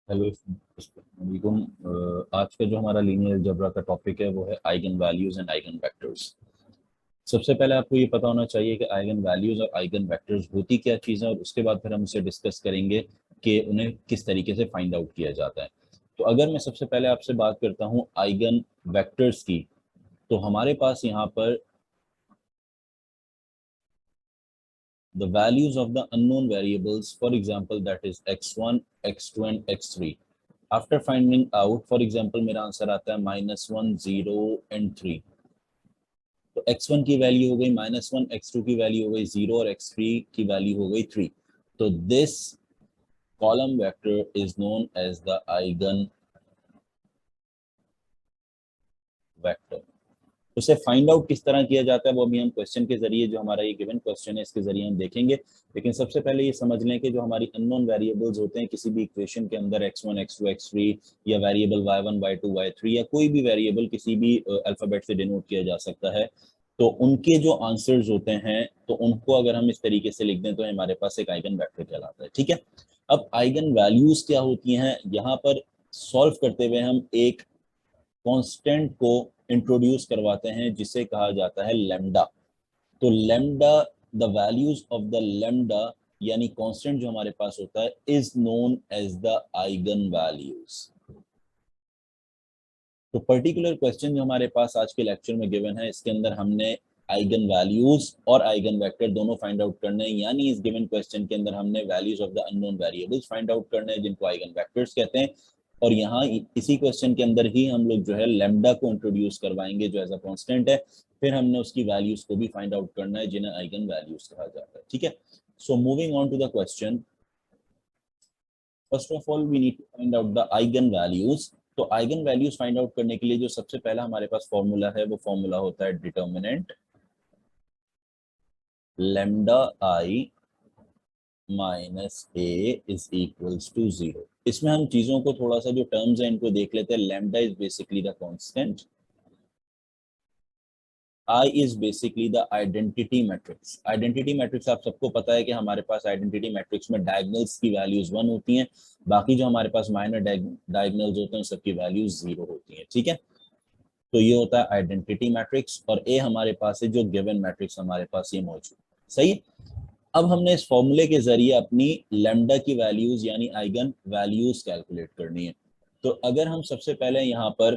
Hello वालेकुम। आज का जो हमारा लीनियर अलजेब्रा का टॉपिक है वो है eigen values and eigen vectors. सबसे पहले आपको ये पता होना चाहिए कि आइगन वैल्यूज और आइगन वेक्टर्स होती क्या चीज़ है, और उसके बाद फिर हम उसे डिस्कस करेंगे कि उन्हें किस तरीके से फाइंड आउट किया जाता है। तो अगर मैं सबसे पहले आपसे बात करता हूँ आइगन वेक्टर्स की, तो हमारे पास यहाँ पर the values of the unknown variables, for example that is x1 x2 and x3, after finding out, for example मेरा आंसर आता है -1 0 and 3। तो x1 की वैल्यू हो गई -1, x2 की वैल्यू हो गई 0 और x3 की वैल्यू हो गई 3। तो this column vector is known as the eigen vector. उसे फाइंड आउट किस तरह किया जाता है वो अभी हम क्वेश्चन के जरिए, जो हमारा ये गिवन क्वेश्चन है इसके जरिए हम देखेंगे। लेकिन सबसे पहले ये समझ लें कि जो हमारी अननोन वेरिएबल्स होते हैं किसी भी इक्वेशन के अंदर, x1 x2 x3 या वेरिएबल y1 y2 y3 या कोई भी वेरिएबल किसी भी अल्फाबेट से डिनोट किया जा सकता है, तो उनके जो आंसर्स होते हैं तो उनको अगर हम इस तरीके से लिख दें तो हमारे पास एक आइगन वेक्टर कहलाता है। ठीक है, अब आइगन वैल्यूज क्या होती हैं, यहाँ पर सॉल्व करते हुए हम एक कांस्टेंट को इंट्रोड्यूस करवाते हैं जिसे कहा जाता है लैम्डा। तो lambda, the values of the lambda यानी कांस्टेंट जो हमारे पास होता है is known as the eigen values. तो पर्टिकुलर क्वेश्चन जो हमारे पास आज के लेक्चर में गिवन है, इसके अंदर हमने आइगन वैल्यूज और आइगन वेक्टर दोनों फाइंड आउट करने हैं। यानी इस गिवन क्वेश्चन के अंदर हमने values of the unknown variables find out करने हैं जिनको आइगन वेक्टर्स कहते हैं। और यहाँ इसी क्वेश्चन के अंदर ही हम लोग जो है लैम्डा को इंट्रोड्यूस करवाएंगे जो एज अ कांस्टेंट है। फिर हमने उसकी वैल्यूज को भी फाइंड आउट करना है जिन्हें आइगन वैल्यूज कहा जाता है। ठीक है, so moving on to the question, first of all we need to find out the eigen values. तो आइगन वैल्यूज फाइंड आउट करने के लिए जो सबसे पहला हमारे पास फॉर्मूला है वो फॉर्मूला होता है determinant lambda I minus A is equals to 0। इसमें हम चीजों को थोड़ा सा जो टर्म्स है इनको देख लेते हैं। Lambda is basically the constant, I is basically the identity matrix. Identity matrix आप सबको पता है कि हमारे पास आइडेंटिटी मैट्रिक्स में डायगोनल्स की वैल्यूज 1 होती हैं, बाकी जो हमारे पास माइनर डायगोनल्स होते हैं सबकी वैल्यूज 0 होती हैं। ठीक है, तो ये होता है आइडेंटिटी मैट्रिक्स, और ए हमारे पास है जो गिवन मैट्रिक्स हमारे पास ये मौजूद। सही है, अब हमने इस फॉर्मूले के जरिए अपनी लैम्डा की वैल्यूज यानी आइगन वैल्यूज कैलकुलेट करनी है। तो अगर हम सबसे पहले यहाँ पर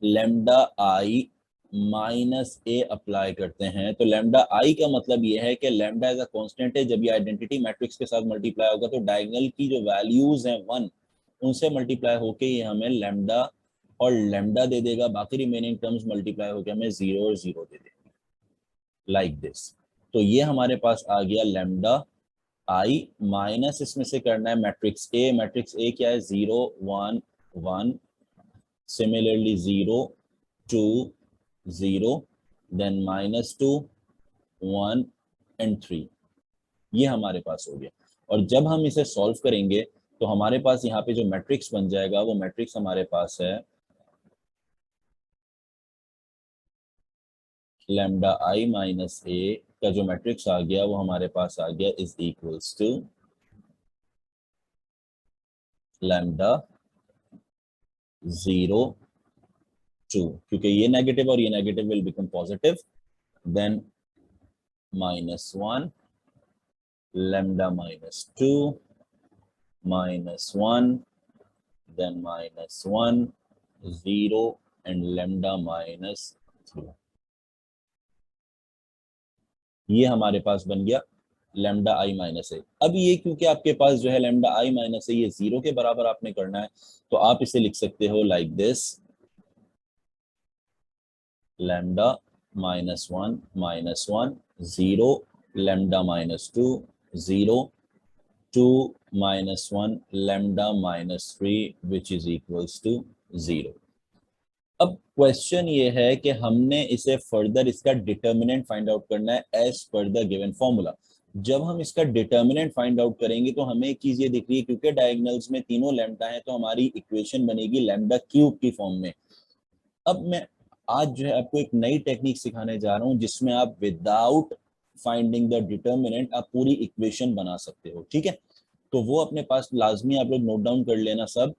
lambda I minus A apply करते हैं, तो लैम्डा आई का मतलब ये है कि लैम्डा एज अ कांस्टेंट है, जब ये आइडेंटिटी मैट्रिक्स के साथ मल्टीप्लाई होगा तो डायगोनल की जो वैल्यूज हैं 1 उनसे मल्टीप्लाई होके ये हमें लैम्डा और लैम्डा दे देगा, बाकी रिमेनिंग टर्म्स मल्टीप्लाई होकर हमें 0 और 0 दे देगा, लाइक दिस। तो ये हमारे पास आ गया लैम्डा आई माइनस, इसमें से करना है मैट्रिक्स ए। मैट्रिक्स ए क्या है, 0 1 1, सिमिलरली 0 2 0, देन -2 1 एंड 3। ये हमारे पास हो गया। और जब हम इसे सॉल्व करेंगे तो हमारे पास यहाँ पे जो मैट्रिक्स बन जाएगा वो मैट्रिक्स हमारे पास है लैम्डा आई माइनस ए का जो मैट्रिक्स आ गया वो हमारे पास आ गया इज इक्वल्स टू लैम्डा 0 2, क्योंकि ये नेगेटिव और ये negative will become positive, then -1 lambda -2 -1, then -1 0 and lambda -3। ये हमारे पास बन गया लैम्डा आई माइनस ए। अब ये क्योंकि आपके पास जो है लैम्डा आई माइनस ए ये 0 के बराबर आपने करना है, तो आप इसे लिख सकते हो like this, lambda -1 -1 0 lambda -2 0 2 -1 lambda -3 which is equals to 0। अब क्वेश्चन ये है कि हमने इसे फर्दर इसका डिटर्मिनेंट फाइंड आउट करना है as per the given formula. जब हम इसका डिटर्मिनेंट फाइंड आउट करेंगे तो हमें एक चीज ये दिख रही है, क्योंकि डायगोनल्स में तीनों लैम्डा है तो हमारी इक्वेशन बनेगी लैम्डा क्यूब की फॉर्म में। अब मैं आज जो है आपको एक नई टेक्निक सिखाने जा रहा हूं जिसमें आप विदाउट फाइंडिंग द डिटर्मिनेंट आप पूरी इक्वेशन बना सकते हो। ठीक है, तो वो अपने पास लाजमी आप लोग नोट डाउन कर लेना सब।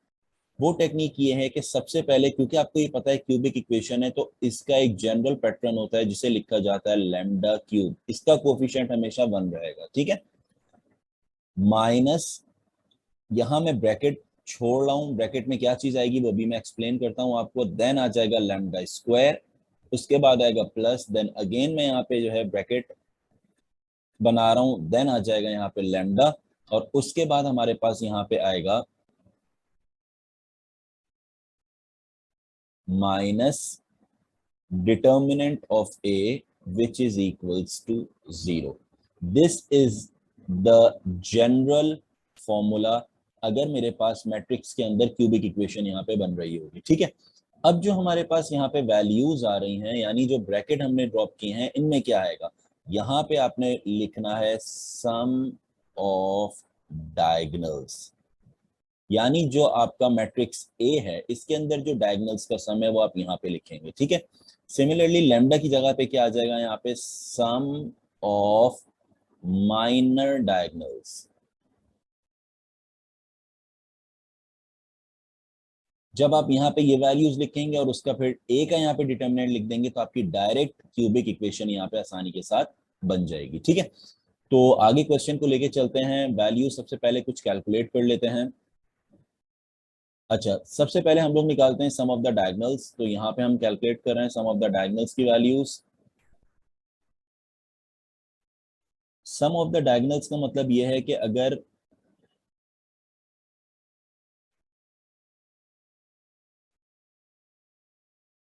वो टेक्निक ये है कि सबसे पहले, क्योंकि आपको ये पता है क्यूबिक इक्वेशन है, तो इसका एक जनरल पैटर्न होता है जिसे लिखा जाता है लैम्डा क्यूब। इसका कोफिशिएंट हमेशा 1 रहेगा, ठीक है। माइनस, यहां मैं ब्रैकेट छोड़ रहा हूं, ब्रैकेट में क्या चीज आएगी वो भी मैं एक्सप्लेन करता हूं आपको। देन आ जाएगा लैम्डा स्क्वायर, उसके बाद आएगा प्लस, देन अगेन मैं यहाँ पे जो है ब्रैकेट बना रहा हूं, देन आ जाएगा यहाँ पे लैम्डा, और उसके बाद हमारे पास यहाँ पे आएगा minus determinant of A which is equals to 0. This is the general formula अगर मेरे पास मैट्रिक्स के अंदर क्यूबिक इक्वेशन यहाँ पे बन रही होगी, ठीक है। अब जो हमारे पास यहाँ पे वैल्यूज आ रही हैं, यानी जो ब्रैकेट हमने ड्रॉप किए हैं, इनमें क्या आएगा, यहाँ पे आपने लिखना है सम ऑफ डायगोनल्स, यानी जो आपका मैट्रिक्स ए है इसके अंदर जो डायगोनल्स का सम है वो आप यहाँ पे लिखेंगे, ठीक है। सिमिलरली लैम्डा की जगह पे क्या आ जाएगा यहाँ पे, सम ऑफ माइनर डायगोनल्स। जब आप यहाँ पे ये वैल्यूज लिखेंगे और उसका फिर ए का यहाँ पे डिटर्मिनेंट लिख देंगे तो आपकी डायरेक्ट क्यूबिक इक्वेशन यहाँ पे आसानी के साथ बन जाएगी, ठीक है। तो आगे क्वेश्चन को लेके चलते हैं। वैल्यू सबसे पहले कुछ कैलकुलेट कर लेते हैं। अच्छा, सबसे पहले हम लोग निकालते हैं सम ऑफ द डायगोनल्स। तो यहाँ पे हम कैलकुलेट कर रहे हैं सम ऑफ द डायगोनल्स की values. Sum of the diagonals का मतलब यह है कि अगर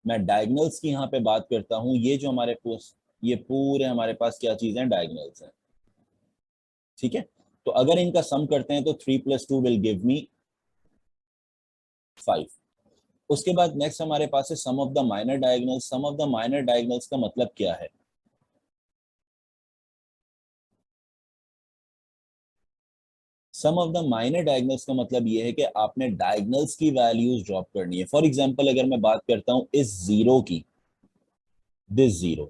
मैं डायगोनल्स की यहाँ पे बात करता हूँ, ये जो हमारे पास, ये पूरे हमारे पास क्या चीज है, डायगोनल्स हैं, ठीक है। तो अगर इनका सम करते हैं तो 3 + 2 विल गिव मी 5। उसके बाद नेक्स्ट हमारे पास है sum of the minor diagonals. Sum of the minor diagonals का मतलब क्या है, sum of the minor diagonals का मतलब ये है कि आपने डायगोनल्स की वैल्यूज ड्रॉप करनी है। फॉर एग्जांपल अगर मैं बात करता हूं इस जीरो की, दिस जीरो,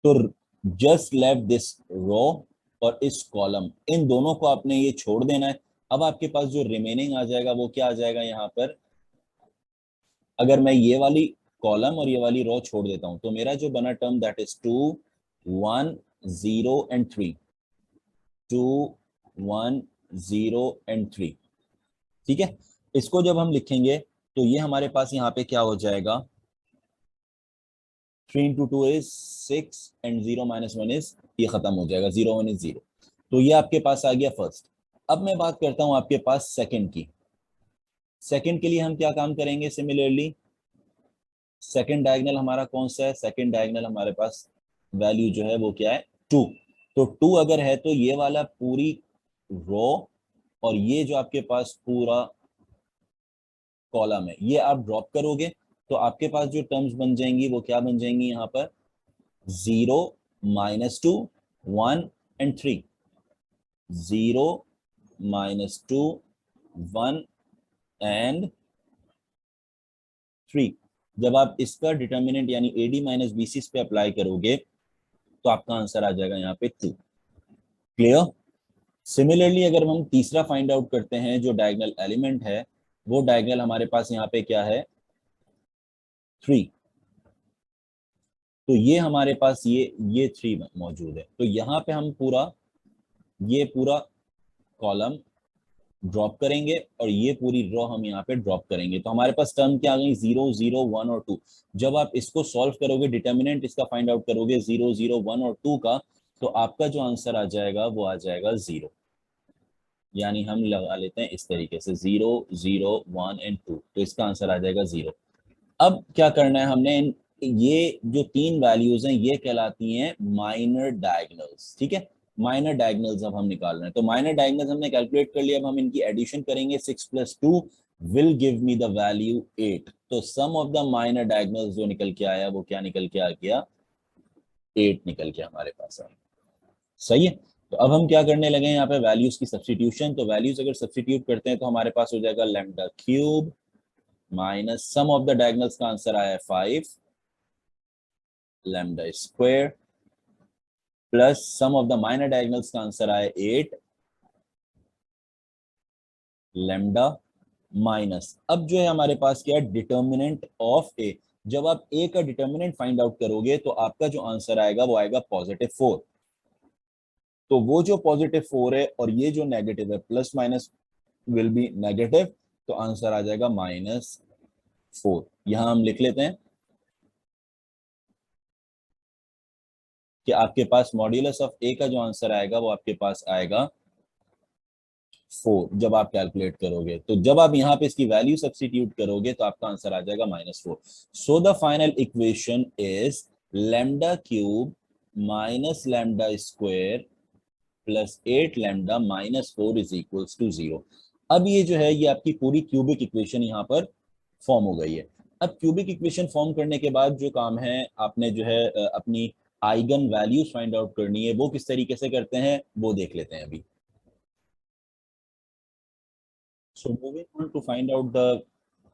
तो जस्ट लेफ्ट दिस रो और इस कॉलम, इन दोनों को आपने ये छोड़ देना है। अब आपके पास जो रिमेनिंग आ जाएगा वो क्या आ जाएगा यहाँ पर, अगर मैं ये वाली कॉलम और ये वाली रो छोड़ देता हूं तो मेरा जो बना term that is 2 1 0 and 3, 2 1 0 and 3, ठीक है। इसको जब हम लिखेंगे तो ये हमारे पास यहाँ पे क्या हो जाएगा, 3 into 2 is 6 and 0 minus 1 is, ये खत्म हो जाएगा, 0 1 is 0। तो ये आपके पास आ गया फर्स्ट। अब मैं बात करता हूं आपके पास सेकंड की। सेकंड के लिए हम क्या काम करेंगे, सिमिलरली सेकंड डायगोनल हमारा कौन सा है, सेकंड डायगोनल हमारे पास वैल्यू जो है वो क्या है, 2। तो 2 अगर है तो ये वाला पूरी रो और ये जो आपके पास पूरा कॉलम है ये आप ड्रॉप करोगे तो आपके पास जो टर्म्स बन जाएंगी वो क्या बन जाएंगी, यहाँ पर 0 -2 1 एंड 3, 0 -2 1 एंड 3। जब आप इसका डिटर्मिनेंट यानी AD - BC पे अप्लाई करोगे तो आपका आंसर आ जाएगा यहाँ पे 2। क्लियर। सिमिलरली अगर हम तीसरा फाइंड आउट करते हैं जो डायगोनल एलिमेंट है, वो डायगोनल हमारे पास यहाँ पे क्या है, 3। तो ये हमारे पास ये 3 मौजूद है। तो यहाँ पे हम पूरा ये पूरा कॉलम ड्रॉप करेंगे और ये पूरी रो हम यहाँ पे ड्रॉप करेंगे। तो हमारे पास टर्म क्या आ गई, 0 0 1 और 2। जब आप इसको सॉल्व करोगे, डिटर्मिनेंट इसका फाइंड आउट करोगे 0 0 1 और 2 का, तो आपका जो आंसर आ जाएगा वो आ जाएगा 0। यानी हम लगा लेते हैं इस तरीके से 0 0 1 एंड 2, तो इसका आंसर आ जाएगा 0। अब क्या करना है हमने, ये जो 3 वैल्यूज हैं ये कहलाती हैं माइनर डायगोनल्स, ठीक है। माइनर डायगोनल्स अब हम निकाल रहे हैं। तो माइनर डायगोनल्स हमने कैलकुलेट कर लिया, अब हम इनकी एडिशन करेंगे। 6 + 2 will give me the value 8। तो सम ऑफ द माइनर डायगोनल्स जो निकल के आया वो क्या निकल के आ गया, 8 निकल के हमारे पास आया। सही है। तो अब हम क्या करने लगे हैं, यहाँ पे वैल्यूज की सब्सटीट्यूशन। तो वैल्यूज अगर सब्सटीट्यूट करते हैं तो हमारे पास हो जाएगा lambda cube minus sum of the diagonals का आंसर आया है 5, lambda square plus sum of the minor diagonals का आंसर आया 8 लैम्डा माइनस, अब जो है हमारे पास क्या है, डिटर्मिनेंट ऑफ ए। जब आप ए का डिटर्मिनेंट फाइंड आउट करोगे तो आपका जो आंसर आएगा वो आएगा +4। तो वो जो +4 है और ये जो नेगेटिव है, plus minus will be negative, तो आंसर आ जाएगा -4। यहां हम लिख लेते हैं कि आपके पास मॉड्यूलस ऑफ ए का जो आंसर आएगा वो आपके पास आएगा 4 जब आप कैलकुलेट करोगे। तो जब आप यहाँ पे इसकी वैल्यू सब्स्टिट्यूट करोगे तो आपका आंसर आ जाएगा -4। So the final equation is lambda cube minus lambda square plus 8 lambda -4 is equals to 0। अब ये जो है ये आपकी पूरी क्यूबिक इक्वेशन यहाँ पर फॉर्म हो गई है। अब क्यूबिक इक्वेशन फॉर्म करने के बाद जो काम है, आपने जो है अपनी आइगन वैल्यूज फाइंड आउट करनी है। वो किस तरीके से करते हैं वो देख लेते हैं अभी। So moving on to find out the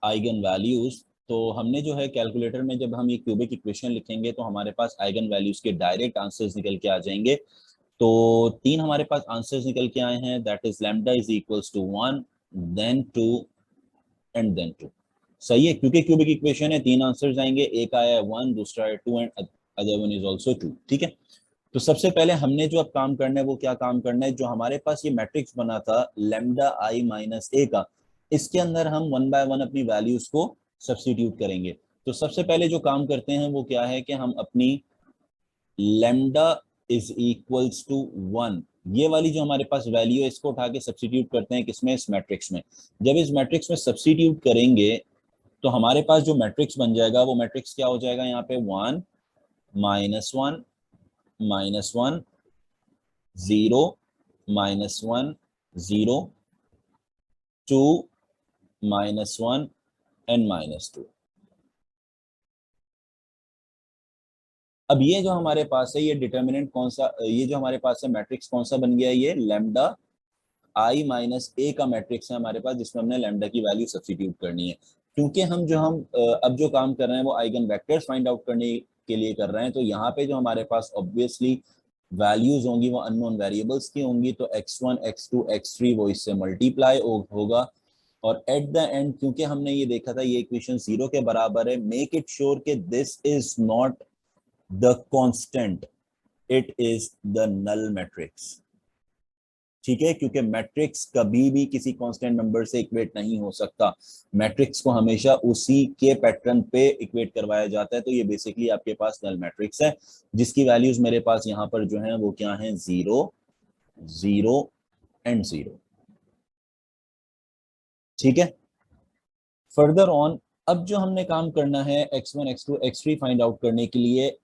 eigen values, तो हमने जो है कैलकुलेटर में जब हम ये क्यूबिक इक्वेशन लिखेंगे तो हमारे पास आइगन वैल्यूज के डायरेक्ट आंसर्स निकल के आ जाएंगे। तो 3 हमारे पास आंसर्स निकल के आए हैं, that is lambda is equals to 1 then 2 and then 2। सही है, क्योंकि क्यूबिक इक्वेशन है 3 आंसर्स आएंगे, एक आया है 1, दूसरा है 2 and other one is also 2। ठीक है, तो सबसे पहले हमने जो अब काम करना है वो क्या काम करना है, जो हमारे पास ये मैट्रिक्स बना था लैम्डा आई माइनस ए का, इसके अंदर हम 1 बाय 1 अपनी वैल्यूज को सब्स्टिट्यूट करेंगे। तो सबसे पहले जो काम करते हैं वो क्या है कि हम अपनी लैम्डा इज इक्वल्स टू 1, ये वाली जो हमारे पास वैल्यू है इसको उठा के सब्स्टिट्यूट करते हैं किसमें, इस मैट्रिक्स में। जब इस मैट्रिक्स में सब्स्टिट्यूट करेंगे तो हमारे पास जो मैट्रिक्स बन जाएगा वो मैट्रिक्स क्या हो जाएगा, यहाँ पे 1 -1 -1 0 -1 0 2 -1 एंड -2। अब ये जो हमारे पास है ये डिटर्मिनेंट कौन सा, ये जो हमारे पास है मैट्रिक्स कौन सा बन गया है, ये लैम्डा आई माइनस ए का मैट्रिक्स है हमारे पास, जिसमें हमने लैम्डा की वैल्यू सब्स्टिट्यूट करनी है। क्योंकि हम अब जो काम कर रहे हैं वो आइगन वेक्टर्स फाइंड आउट करने के लिए कर रहे हैं, तो यहाँ पे जो हमारे पास ऑब्वियसली वैल्यूज होंगी वो अननोन वेरिएबल्स की होंगी। तो x1 x2 x3 वो इससे मल्टीप्लाई होगा, और एट द एंड क्योंकि हमने ये देखा था ये इक्वेशन 0 के बराबर है, मेक इट श्योर कि this is not the constant, it is the null matrix. ठीक है, क्योंकि मैट्रिक्स कभी भी किसी कांस्टेंट नंबर से इक्वेट नहीं हो सकता, मैट्रिक्स को हमेशा उसी के पैटर्न पे इक्वेट करवाया जाता है। तो ये बेसिकली आपके पास नल मैट्रिक्स है, जिसकी वैल्यूज मेरे पास यहाँ पर जो है वो क्या है, 0 0 एंड 0। ठीक है, फर्दर ऑन अब जो हमने काम करना है x1 x2 x3 find out करने के लिए,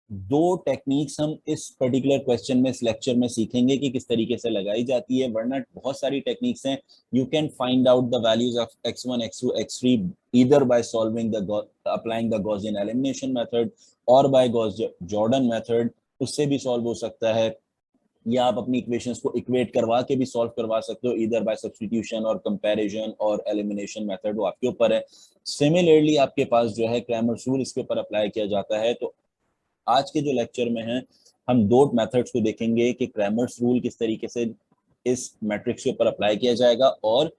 दो टेक्निक्स हम इस पर्टिकुलर क्वेश्चन में, इस लेक्चर में सीखेंगे कि किस तरीके से लगाई जाती है। वरना बहुत सारी टेक्निक्स हैं, you can find out the values of x1 x2 x3 either by solving the applying the Gaussian elimination method और by Jordan method, उससे भी सॉल्व हो सकता है, या आप अपनी इक्वेशंस को इक्वेट करवा के भी सॉल्व करवा सकते हो, इधर बाय सब्स्टिट्यूशन और कंपैरिजन और एलिमिनेशन मेथड, वो आपके ऊपर है। सिमिलरली आपके पास जो है क्रैमर्स रूल इसके ऊपर अप्लाई किया जाता है। तो आज के जो लेक्चर में है हम दो मेथड्स को देखेंगे कि क्रैमर्स रूल किस तरीके से इस मैट्रिक्स के ऊपर अप्लाई किया जाएगा और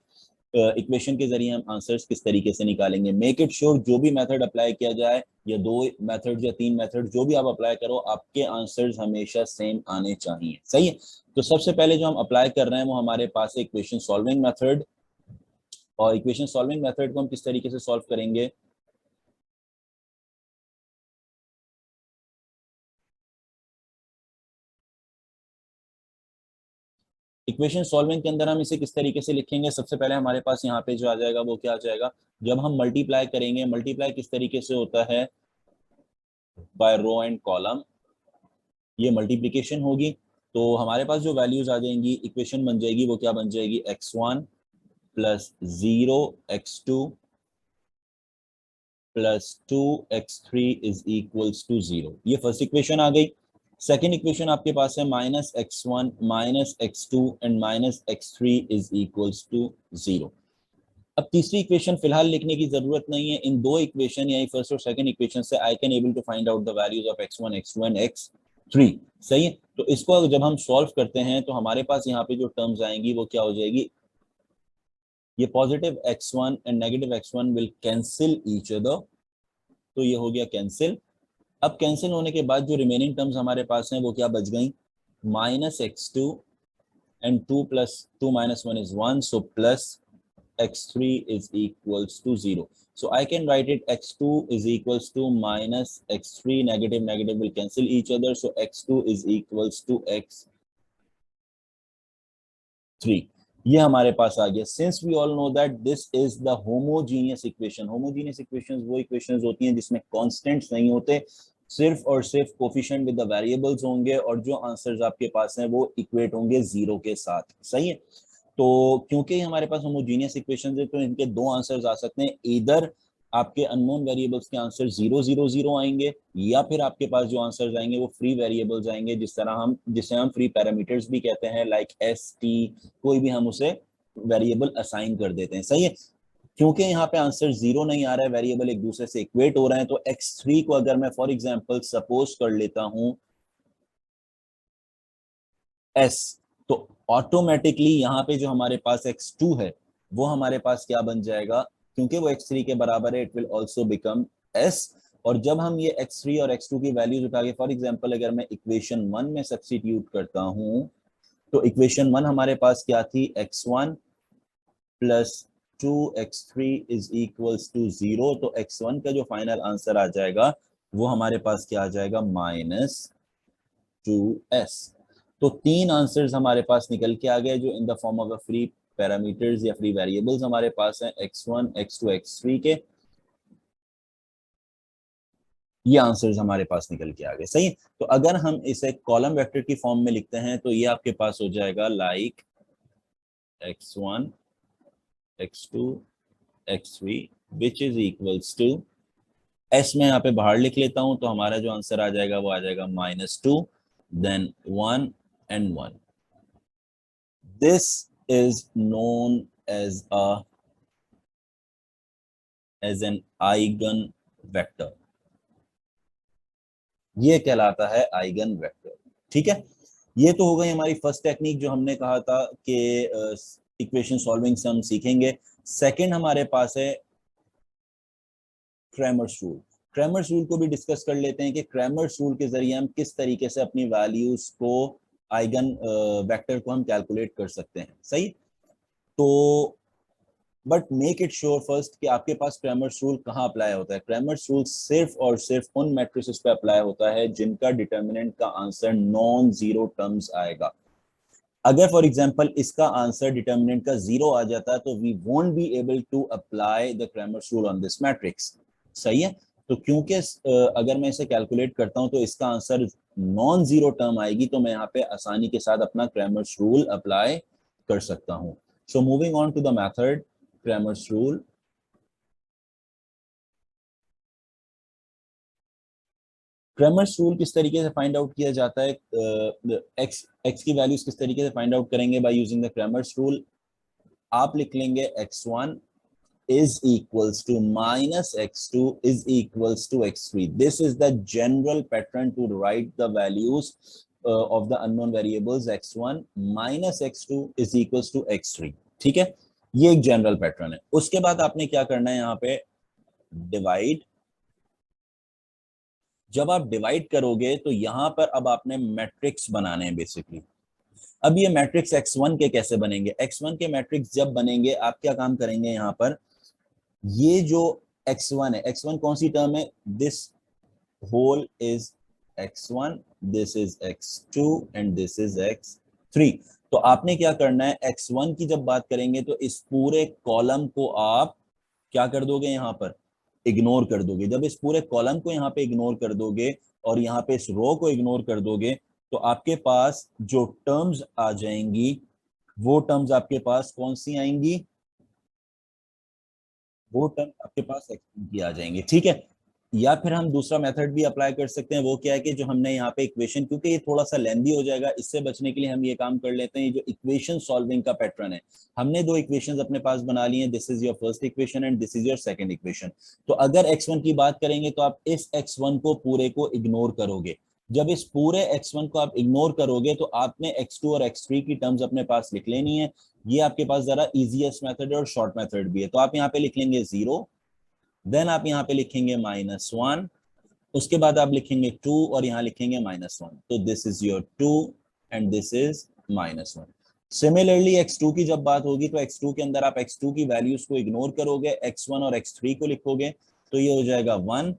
इक्वेशन के जरिए हम आंसर्स किस तरीके से निकालेंगे। मेक इट श्योर जो भी मेथड अप्लाई किया जाए, या 2 मेथड या 3 मेथड जो भी आप अप्लाई करो, आपके आंसर्स हमेशा सेम आने चाहिए। सही है, तो सबसे पहले जो हम अप्लाई कर रहे हैं वो हमारे पास है इक्वेशन सॉल्विंग मेथड। और इक्वेशन सॉल्विंग मेथड को हम किस तरीके से सॉल्व करेंगे, इक्वेशन सॉल्विंग के अंदर हम इसे किस तरीके से लिखेंगे। सबसे पहले हमारे पास यहाँ पे जो आ जाएगा वो क्या आ जाएगा, जब हम मल्टीप्लाई करेंगे, मल्टीप्लाई किस तरीके से होता है, बाय रो एंड कॉलम, ये मल्टीप्लिकेशन होगी। तो हमारे पास जो वैल्यूज आ जाएंगी, इक्वेशन बन जाएगी वो क्या बन जाएगी, x1 plus 0 x2 plus 2 x3 is equals to 0। ये फर्स्ट इक्वेशन आ गई। सेकेंड इक्वेशन आपके पास है -x1 -x2 and -x3 is equals to 0। अब तीसरी इक्वेशन फिलहाल लिखने की जरूरत नहीं है, इन दो इक्वेशन यानी फर्स्ट और सेकंड इक्वेशन से I can able to find out the values of x1 x2 and x3। 3। सही है, तो इसको जब हम सॉल्व करते हैं तो हमारे पास यहाँ पे जो टर्म्स आएंगी वो क्या हो जाएगी, ये positive x1 and negative x1 will cancel each other, तो ये हो गया कैंसिल। अब कैंसिल होने के बाद जो रिमेनिंग टर्म्स हमारे पास हैं वो क्या बच गई, -x2 and 2 plus 2 minus 1 is 1, so plus x3 is equals to 0. So I can write it x2 is equals to minus x3, negative negative will cancel each other, so x2 is equals to x3। ये हमारे पास आ गया। Since we all know that this is the homogeneous equation, homogeneous equations वो equations होती हैं जिसमें constants नहीं होते, सिर्फ और सिर्फ कोफिशिएंट विद द वेरिएबल्स होंगे और जो आंसर्स आपके पास हैं वो इक्वेट होंगे जीरो के साथ। सही है, तो क्योंकि हमारे पास होमोजीनियस इक्वेशंस है तो इनके दो आंसर्स आ सकते हैं, इधर आपके अननोन वेरिएबल्स के आंसर 0 0 0 आएंगे, या फिर आपके पास जो आंसर्स आएंगे वो फ्री वेरिएबल्स आएंगे, जिसे हम फ्री पैरामीटर्स भी कहते हैं, लाइक एस टी, कोई भी हम उसे वेरिएबल असाइन कर देते हैं। सही है, क्योंकि यहाँ पे आंसर 0 नहीं आ रहा है, वेरिएबल एक दूसरे से इक्वेट हो रहे हैं, तो x3 को अगर मैं फॉर एग्जांपल सपोज कर लेता हूं s, तो ऑटोमेटिकली यहाँ पे जो हमारे पास x2 है वो हमारे पास क्या बन जाएगा, क्योंकि वो x3 के बराबर है, it will also become s। और जब हम ये x3 और x2 की वैल्यूज उठा के फॉर एग्जांपल अगर मैं इक्वेशन 1 में सब्स्टिट्यूट करता हूं, तो इक्वेशन 1 हमारे पास क्या थी, x1 plus 2x3 is equals to 0, तो x1 का जो फाइनल आंसर आ जाएगा वो हमारे पास क्या आ जाएगा, -2s। तो तीन आंसर्स हमारे पास निकल के आ गए जो इन the form of free parameters या फ्री वेरिएबल्स हमारे पास हैं, x1 x2 x3 के, ये आंसर्स हमारे पास निकल के आ गए। सही है, तो अगर हम इसे कॉलम वेक्टर की फॉर्म में लिखते हैं तो ये आपके पास हो जाएगा like x1 x2 x3 which is equals to, s में यहाँ पे बाहर लिख लेता हूं तो हमारा जो आंसर आ जाएगा वो आ जाएगा -2 then 1 and 1। This is known as an eigen vector, ये कहलाता है आइगन वेक्टर। ठीक है, ये तो हो गई हमारी फर्स्ट टेक्निक जो हमने कहा था कि इक्वेशन सॉल्विंग से हम सीखेंगे। सेकंड हमारे पास है क्रैमर्स रूल। क्रैमर्स रूल को भी डिस्कस कर लेते हैं कि क्रैमर्स रूल के जरिए हम किस तरीके से अपनी वैल्यूज को, आइगन वेक्टर को हम कैलकुलेट कर सकते हैं। सही, तो but make it sure first कि आपके पास क्रैमर्स रूल कहाँ अप्लाई होता है। क्रैमर्स रूल सिर्फ और सिर्फ उन मैट्रिसेस पे अप्लाई होता है जिनका डिटर्मिनेंट का आंसर नॉन जीरो टर्म्स आएगा। अगर फॉर एग्जांपल इसका आंसर डिटर्मिनेंट का 0 आ जाता है तो we won't be able to apply the Cramer's rule on this matrix. सही है, तो क्योंकि अगर मैं इसे कैलकुलेट करता हूं तो इसका आंसर नॉन जीरो टर्म आएगी, तो मैं यहाँ पे आसानी के साथ अपना क्रैमर्स रूल अप्लाई कर सकता हूं। So moving on to the method Cramer's rule. Cramer's rule किस तरीके से फाइंड आउट किया जाता है, एक्स की वैल्यूज किस तरीके से फाइंड आउट करेंगे by using the Cramer's rule. आप लिख लेंगे x1 is equals to minus x2 is equals to x3. This is the general pattern to write the values of the unknown variables x1 minus x2 is equals to x3। ठीक है, ये एक general pattern है। उसके बाद आपने क्या करना है, यहाँ पे डिवाइड। जब आप डिवाइड करोगे तो यहां पर अब आपने मैट्रिक्स बनाने हैं बेसिकली। अब ये मैट्रिक्स x1 के कैसे बनेंगे, x1 के मैट्रिक्स जब बनेंगे आप क्या काम करेंगे, यहाँ पर ये जो x1 है, x1 कौन सी टर्म है, this whole is x1, this is x2 and this is x3। तो आपने क्या करना है, x1 की जब बात करेंगे तो इस पूरे कॉलम को आप क्या कर दोगे, यहाँ पर इग्नोर कर दोगे। जब इस पूरे कॉलम को यहाँ पे इग्नोर कर दोगे और यहाँ पे इस रो को इग्नोर कर दोगे तो आपके पास जो टर्म्स आ जाएंगी वो टर्म्स आपके पास कौन सी आएंगी, वो टर्म आपके पास एक्सटेंड की आ जाएंगे। ठीक है, या फिर हम दूसरा मेथड भी अप्लाई कर सकते हैं, वो क्या है कि जो हमने यहाँ पे इक्वेशन, क्योंकि ये थोड़ा सा लेंदी हो जाएगा, इससे बचने के लिए हम ये काम कर लेते हैं, ये जो इक्वेशन सॉल्विंग का पैटर्न है, हमने दो इक्वेशंस अपने पास बना ली हैं, this is your first equation and this is your second equation. तो अगर x1 की बात करेंगे तो आप इस x1 को पूरे को इग्नोर करोगे, जब इस पूरे x1 को आप इग्नोर करोगे तो आपने x2 और x3 की टर्म्स अपने पास लिख लेनी है। ये आपके पास जरा इजीएस्ट मेथड है और शॉर्ट मेथड भी है। तो आप यहाँ पे लिख लेंगे 0, देन आप यहाँ पे लिखेंगे -1, उसके बाद आप लिखेंगे 2 और यहाँ लिखेंगे -1। तो this is your 2 and this is -1। Similarly x2 की जब बात होगी तो x2 के अंदर आप x2 की वैल्यूज को इग्नोर करोगे, x1 और x3 को लिखोगे तो ये हो जाएगा 1,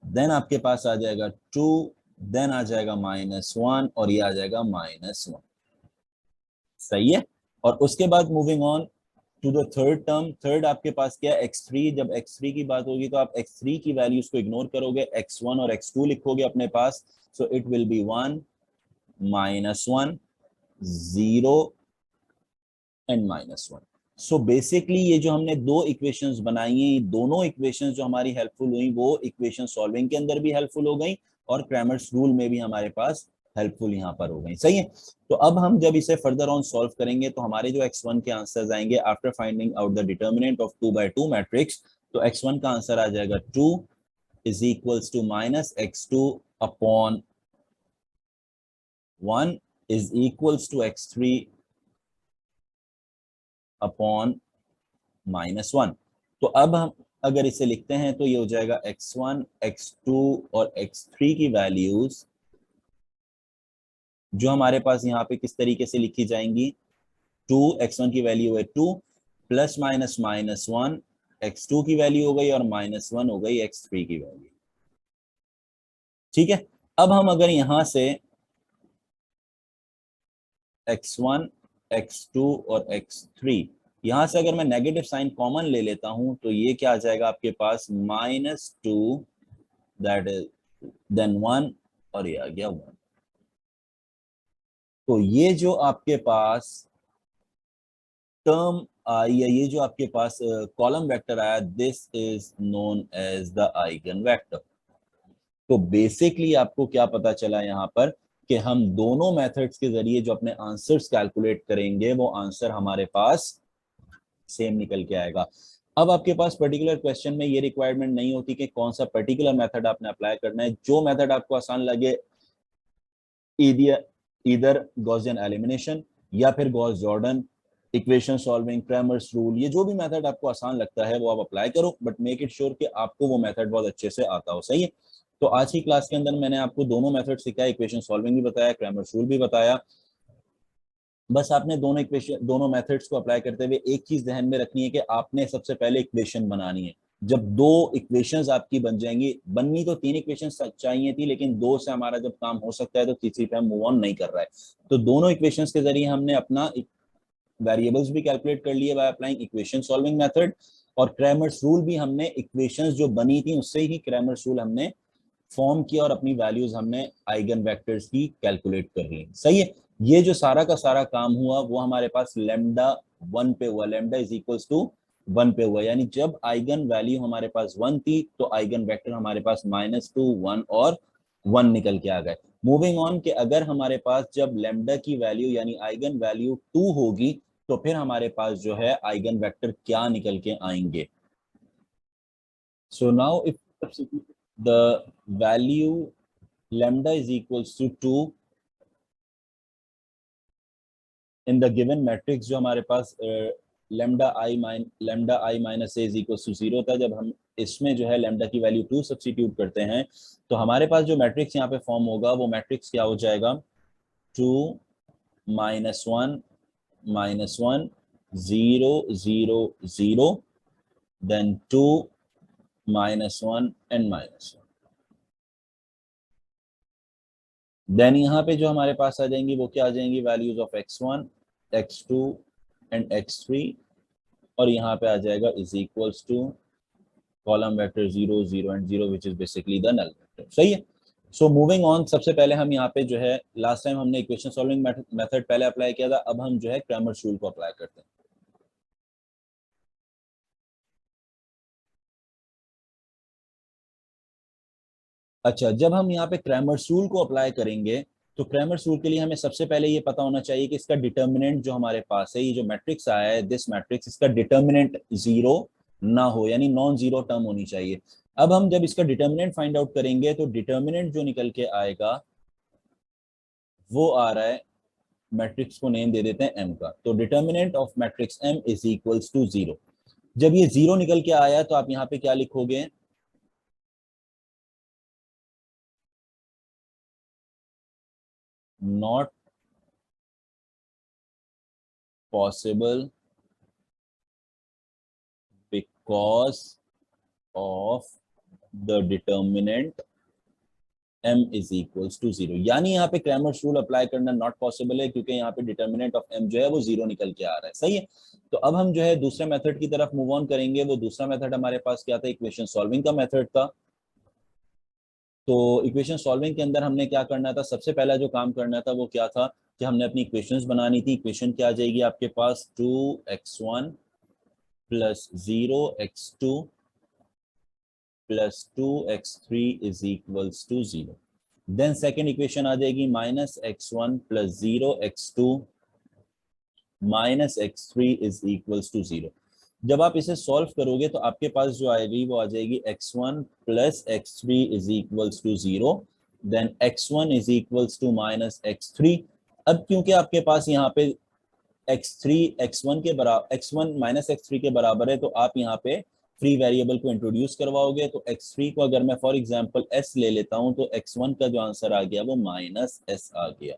देन आपके पास आ जाएगा 2, देन आ जाएगा -1 और ये आ जाएगा -1। सही है। और उसके बाद moving on to the third term, third आपके पास क्या है x3। जब x3 की बात होगी तो आप x3 की वैल्यूज को इग्नोर करोगे, x1 और x2 लिखोगे अपने पास। So it will be 1, -1, 0 and -1। So basically ये जो हमने दो इक्वेशंस बनाई हैं, ये दोनों इक्वेशंस जो हमारी हेल्पफुल हुई वो इक्वेशन सॉल्विंग के अंदर भी हेल्पफुल हो गई और क्रैमर्स रूल में भी हमारे पास हेल्पफुल यहाँ पर हो गई। सही है। तो अब हम जब इसे फर्दर ऑन सॉल्व करेंगे तो हमारे जो x1 के आंसर्स आएंगे after finding out the determinant of 2/2 matrix, तो x1 का आंसर आ जाएगा 2 is equals to -x2 upon 1 is equals to x3 upon -1। तो अब हम अगर इसे लिखते हैं तो ये हो जाएगा x1, x2 और x3 की वैल्यूज जो हमारे पास यहाँ पे किस तरीके से लिखी जाएंगी। 2, x1 की वैल्यू है 2, प्लस माइनस -1 x2 की वैल्यू हो गई और -1 हो गई x3 की वैल्यू। ठीक है। अब हम अगर यहां से x1, x2 और x3 यहां से अगर मैं नेगेटिव साइन कॉमन ले लेता हूं तो ये क्या आ जाएगा आपके पास -2 दैट इज देन 1 और ये आ गया 1। तो ये जो आपके पास टर्म आई है, ये जो आपके पास कॉलम वेक्टर आया, this is known as the eigen vector. तो बेसिकली आपको क्या पता चला यहाँ पर कि हम दोनों मेथड्स के जरिए जो अपने आंसर्स कैलकुलेट करेंगे वो आंसर हमारे पास सेम निकल के आएगा। अब आपके पास पर्टिकुलर क्वेश्चन में ये रिक्वायरमेंट नहीं होती कि कौन सा पर्टिकुलर मेथड आपने अप्लाई करना है, जो मेथड आपको आसान लगे, इधर गॉसियन एलिमिनेशन या फिर Gauss Jordan equation solving, Cramer's rule, ये जो भी मेथड आपको आसान लगता है वो आप अप्लाई करो, बट मेक इट श्योर कि आपको वो मेथड बहुत अच्छे से आता हो। सही है। तो आज की क्लास के अंदर मैंने आपको दोनों मेथड सिखाया, इक्वेशन सॉल्विंग भी बताया, क्रैमर्स रूल भी बताया। बस आपने दोनों इक्वेशन, दोनों मेथड्स को अप्लाई करते हुए एक चीज ध्यान में रखनी है कि आपने सबसे पहले इक्वेशन बनानी है। जब दो इक्वेशंस आपकी बन जाएंगी, बननी तो तीन इक्वेशंस चाहिए थी लेकिन दो से हमारा जब काम हो सकता है तो तीसरी पे हम मूव ऑन नहीं कर रहा है। तो दोनों इक्वेशंस के जरिए हमने अपना वेरिएबल्स भी कैलकुलेट कर लिए by applying equation solving method, और क्रैमर्स रूल भी हमने इक्वेशंस जो बनी थी उससे ही क्रैमर्स रूल हमने फॉर्म किया और अपनी वैल्यूज हमने आइगन वेक्टर्स की कैलकुलेट कर ली। सही है। ये जो सारा का सारा काम हुआ वो हमारे पास लैम्डा 1 पे हुआ, लैम्डा इज इक्वल्स टू 1 पे हुआ, यानी जब आइगन वैल्यू हमारे पास 1 थी तो आइगन वेक्टर हमारे पास -2, 1 और 1 निकल के आ गए। मूविंग ऑन कि अगर हमारे पास जब लैम्डा की वैल्यू यानी आइगन वैल्यू 2 होगी तो फिर हमारे पास जो है आइगन वेक्टर क्या निकल के आएंगे। So now if the value lambda is equals to 2 in the given matrix, जो हमारे पास lambda I minus a is equals to 0 था, जब हम इसमें जो है lambda की वैल्यू 2 सब्स्टिट्यूट करते हैं तो हमारे पास जो मैट्रिक्स यहाँ पे फॉर्म होगा वो मैट्रिक्स क्या हो जाएगा, 2 -1 -1 0 0 0 then 2 -1 and -1। देन यहाँ पे जो हमारे पास आ जाएंगी वो क्या आ जाएंगी, values of x1, x2 and x3, और यहाँ पे आ जाएगा is equals to column vector 0 0 and 0 which is basically the null vector. सही है। सो मूविंग ऑन, सबसे पहले हम यहाँ पे जो है लास्ट टाइम हमने इक्वेशन सॉल्विंग मेथड पहले अप्लाई किया था, अब हम जो है क्रैमर्स रूल को अप्लाई करते हैं। अच्छा, जब हम यहाँ पे क्रैमर्स रूल को अप्लाई करेंगे तो क्रैमर्स रूल के लिए हमें सबसे पहले ये पता होना चाहिए कि इसका डिटर्मिनेंट जो हमारे पास है, ये जो मैट्रिक्स आया है दिस मैट्रिक्स, इसका डिटर्मिनेंट 0 ना हो, यानी नॉन जीरो टर्म होनी चाहिए। अब हम जब इसका डिटर्मिनेंट फाइंड आउट करेंगे तो डिटर्मिनेंट जो निकल के आएगा वो आ रहा है, मैट्रिक्स को नेम दे देते हैं m का। तो determinant of matrix m is equals to 0। जब ये 0 निकल के आया तो आप यहाँ पे क्या लिखोगे, not possible because of the determinant m is equals to 0। यानी यहाँ पे क्रैमर्स रूल अप्लाई करना नॉट पॉसिबल है, क्योंकि यहाँ पे डिटर्मिनेंट ऑफ m जो है वो 0 निकल के आ रहा है। सही है। तो अब हम जो है दूसरे मेथड की तरफ मूव ऑन करेंगे। वो दूसरा मेथड हमारे पास क्या था, इक्वेशन सॉल्विंग का मेथड था। तो इक्वेशन सॉल्विंग के अंदर हमने क्या करना था, सबसे पहला जो काम करना था वो क्या था कि हमने अपनी इक्वेशंस बनानी थी। इक्वेशन क्या आ जाएगी आपके पास, 2x1 plus 0x2 plus 2x3 is equals to 0। Then second equation आ जाएगी -x1 plus 0x2 minus x3 is equals to 0। जब आप इसे सॉल्व करोगे तो आपके पास जो आएगी वो आ जाएगी x1 plus x3 is equals to 0। Then x1 is equals to minus x3। अब क्योंकि आपके पास यहाँ पे x3 x1 के बराबर, x1 माइनस x3 के बराबर है, तो आप यहाँ पे फ्री वेरिएबल को इंट्रोड्यूस करवाओगे। तो x3 को अगर मैं फॉर एग्जांपल s ले लेता हूं तो x1 का जो आंसर आ गया वो माइनस s आ गया।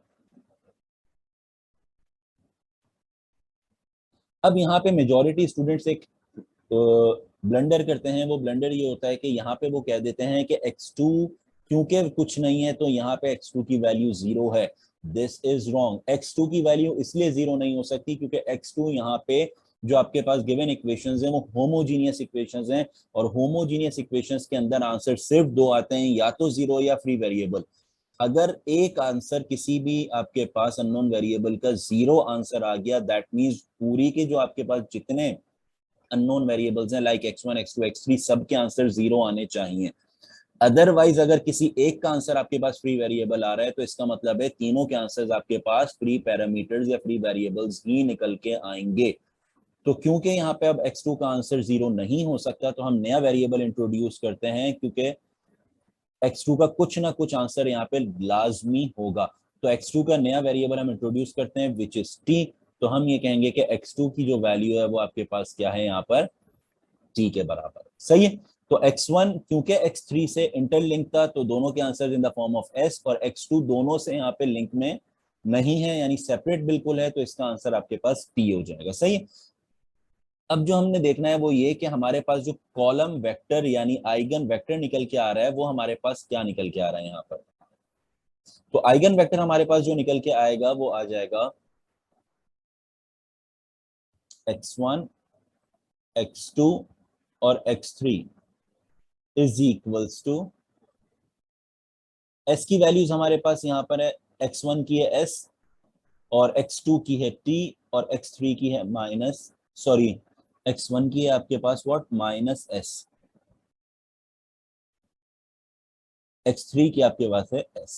अब यहाँ पे मेजॉरिटी स्टूडेंट्स एक ब्लंडर करते हैं। वो ब्लंडर ये होता है कि यहाँ पे वो कह देते हैं कि x2 क्योंकि कुछ नहीं है तो यहाँ पे x2 की वैल्यू 0 है। This is wrong. x2 की वैल्यू इसलिए 0 नहीं हो सकती क्योंकि x2 यहाँ पे जो आपके पास गिवन इक्वेशंस हैं वो होमोजीनियस इक्वेशंस हैं, और होमोजीनियस इक्वेशंस के अंदर आंसर सिर्फ दो आते हैं, या तो 0 या फ्री वेरिएबल। अगर एक आंसर किसी भी आपके पास अननोन वेरिएबल का 0 आंसर आ गया, दैट मींस पूरी के जो आपके पास जितने अननोन वेरिएबल्स हैं लाइक x1 x2 x3 सब के आंसर 0 आने चाहिए। अदरवाइज अगर किसी एक का आंसर आपके पास फ्री वेरिएबल आ रहा है तो इसका मतलब है तीनों के आंसर्स आपके पास फ्री पैरामीटर्स या फ्री वेरिएबल्स ही निकल के आएंगे। तो क्योंकि यहाँ पे अब x2 का आंसर 0 नहीं हो सकता तो हम नया वेरिएबल इंट्रोड्यूस करते हैं, क्योंकि x2 का कुछ ना कुछ आंसर यहाँ पे लाजमी होगा। तो x2 का नया वेरिएबल हम इंट्रोड्यूस करते हैं विच इज t। तो हम ये कहेंगे कि x2 की जो वैल्यू है वो आपके पास क्या है यहाँ पर, t के बराबर। सही है। तो x1 क्योंकि x3 से इंटरलिंक था तो दोनों के answer in the form of s, और x2 दोनों से यहाँ पे लिंक में नहीं है यानी सेपरेट बिल्कुल है, तो इसका आंसर आपके पास t हो जाएगा। सही है। अब जो हमने देखना है वो ये कि हमारे पास जो कॉलम वेक्टर यानी आइगन वेक्टर निकल के आ रहा है वो हमारे पास क्या निकल के आ रहा है यहाँ पर। तो आइगन वेक्टर हमारे पास जो निकल के आएगा वो आ जाएगा x1 x2 और x3 is equals to, s की वैल्यूज हमारे पास यहाँ पर है, x1 की है s और x2 की है t और x3 की है माइनस, सॉरी x1 की है आपके पास व्हाट, माइनस s, x3 की आपके पास है s।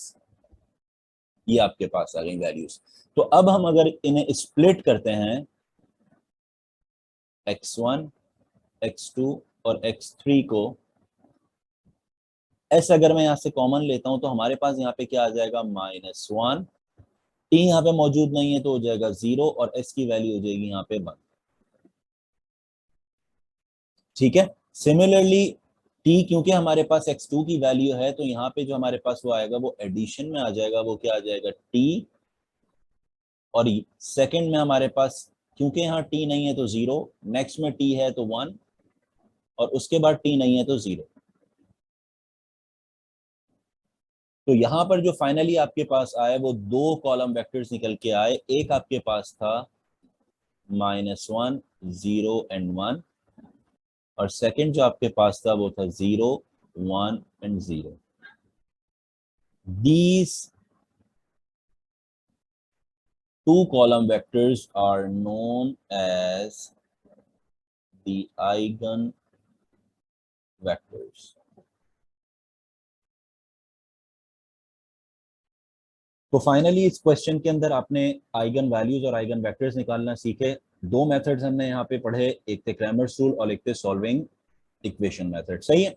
ये आपके पास आ गई वैल्यूज। तो अब हम अगर इन्हें स्प्लिट करते हैं x1 x2 और x3 को, s अगर मैं यहां से कॉमन लेता हूं तो हमारे पास यहाँ पे क्या आ जाएगा, -1। t यहाँ पे मौजूद नहीं है तो हो जाएगा 0 और s की वैल्यू हो जाएगी यहाँ पे 1। ठीक है। सिमिलरली t क्योंकि हमारे पास x2 की वैल्यू है तो यहाँ पे जो हमारे पास वो आएगा वो एडिशन में आ जाएगा, वो क्या आ जाएगा t, और सेकंड में हमारे पास क्योंकि यहाँ t नहीं है तो 0, नेक्स्ट में t है तो 1, और उसके बाद t नहीं है तो 0। तो यहाँ पर जो फाइनली आपके पास आए वो दो कॉलम वेक्टर्स निकल के आए। एक आपके पास था -1 0 एंड 1, और सेकंड जो आपके पास था वो था 0 1 and 0। These two column vectors are known as the eigen vectors. तो फाइनली इस क्वेश्चन के अंदर आपने आइगन वैल्यूज और आइगन वेक्टर्स निकालना सीखे। दो मेथड्स हमने यहाँ पे पढ़े, एक थे क्रैमर्स रूल और एक थे सॉल्विंग इक्वेशन मेथड। सही है।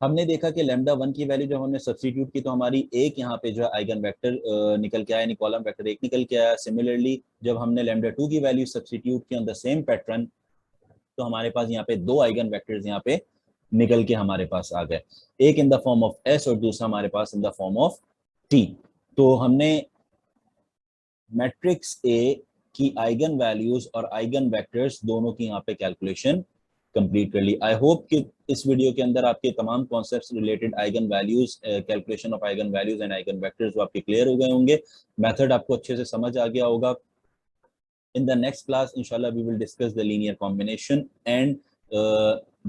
हमने देखा कि लैम्डा 1 की वैल्यू जब हमने सब्स्टिट्यूट की तो हमारी एक यहाँ पे जो है आइगन वेक्टर निकल के आया, यानी कॉलम वेक्टर एक निकल के आया। सिमिलरली जब हमने लैम्डा 2 की वैल्यू सब्स्टिट्यूट की ऑन द सेम पैटर्न तो हमारे पास यहाँ पे दो आइगन वेक्टर्स यहाँ पे निकल के हमारे पास आ गए, एक in the form of S और दूसरा हमारे पास in the form of T. तो हमने मैट्रिक्स ए की आइगन वैल्यूज और आइगन वेक्टर्स दोनों की यहाँ पे कैलकुलेशन कंप्लीट कर ली। आई होप कि इस वीडियो के अंदर आपके तमाम concepts related eigen values, calculation of eigen values and eigen vectors वो आपके क्लियर हो गए होंगे, मेथड आपको अच्छे से समझ आ गया होगा। In the next class, inshallah, we will discuss the linear combination and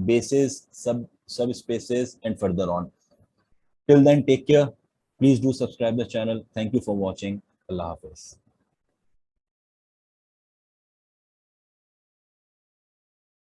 bases, subspaces, and further on. Till then, take care. Please do subscribe the channel. Thank you for watching. Allah Hafiz.